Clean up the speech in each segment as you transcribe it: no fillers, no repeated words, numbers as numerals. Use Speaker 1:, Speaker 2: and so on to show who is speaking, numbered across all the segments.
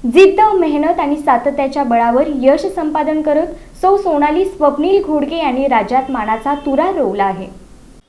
Speaker 1: जिद्द, मेहनत आणि सातत्याच्या बळावर यश संपादन करत सौ सोनाली स्वप्नील घोडके यांनी राज्यात मानाचा तुरा रोवला आहे।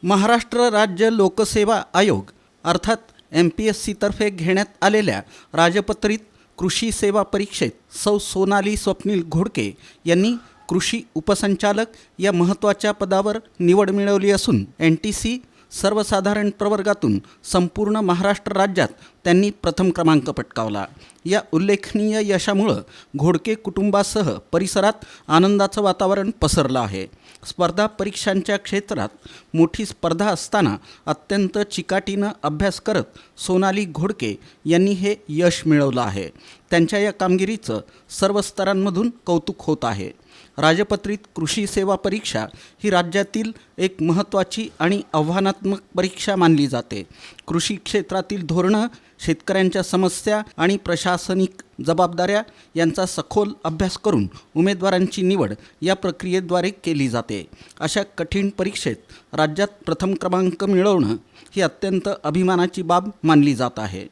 Speaker 2: महाराष्ट्र राज्य लोकसेवा आयोग अर्थात MPSC तर्फे घेण्यात आलेल्या राजपत्रित कृषी सेवा परीक्षेत सौ सोनाली स्वप्नील घोडके यांनी कृषी उपसंचालक या महत्त्वाच्या पदावर निवड मिळवली असून NTC सर्वसाधारण प्रवर्गातून संपूर्ण महाराष्ट्र राज्यात त्यांनी प्रथम क्रमांक पटकावला। या उल्लेखनीय यशामुळे घोडके कुटुंबासह परिसरात आनंदाचं वातावरण पसरलं आहे। स्पर्धा परीक्षांच्या क्षेत्रात मोठी स्पर्धा असताना अत्यंत चिकाटीनं अभ्यास करत सोनाली घोडके यांनी हे यश मिळवलं आहे। त्यांच्या या कामगिरीचं सर्व स्तरांमधून कौतुक होत आहे। राजपत्रित कृषी सेवा परीक्षा ही राज्यातील एक महत्त्वाची आणि आव्हानात्मक परीक्षा मानली जाते। कृषी क्षेत्रातील धोरणं, शेतकऱ्यांच्या समस्या आणि प्रशासनिक जबाबदाऱ्या यांचा सखोल अभ्यास करून उमेदवारांची निवड या प्रक्रियेद्वारे केली जाते। अशा कठीण परीक्षेत राज्यात प्रथम क्रमांक मिळवणं ही अत्यंत अभिमानाची बाब मानली जात आहे।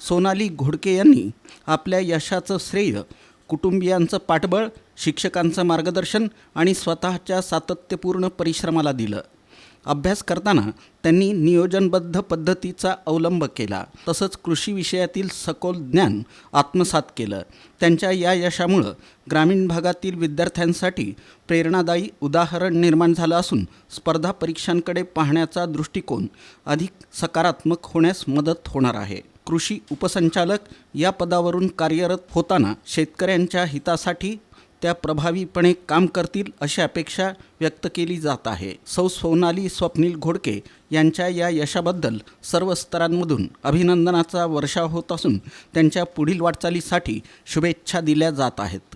Speaker 2: सोनाली घोडके यांनी आपल्या यशाचं श्रेय कुटुंबियांचं पाठबळ, शिक्षकांचं मार्गदर्शन आणि स्वतःच्या सातत्यपूर्ण परिश्रमाला दिलं। अभ्यास करताना त्यांनी नियोजनबद्ध पद्धतीचा अवलंब केला, तसंच कृषी विषयातील सखोल ज्ञान आत्मसात केलं। त्यांच्या या यशामुळं ग्रामीण भागातील विद्यार्थ्यांसाठी प्रेरणादायी उदाहरण निर्माण झालं असून स्पर्धा परीक्षांकडे पाहण्याचा दृष्टिकोन अधिक सकारात्मक होण्यास मदत होणार आहे। कृषी उपसंचालक या पदावरून कार्यरत होताना शेतकऱ्यांच्या हितासाठी त्या प्रभावीपणे काम करतील अशी अपेक्षा व्यक्त केली जात आहे। सौ सोनाली स्वप्नील घोडके यांच्या या यशाबद्दल सर्व स्तरांमधून अभिनंदनाचा वर्षाव होत असून त्यांच्या पुढील वाटचालीसाठी शुभेच्छा दिल्या जात आहेत।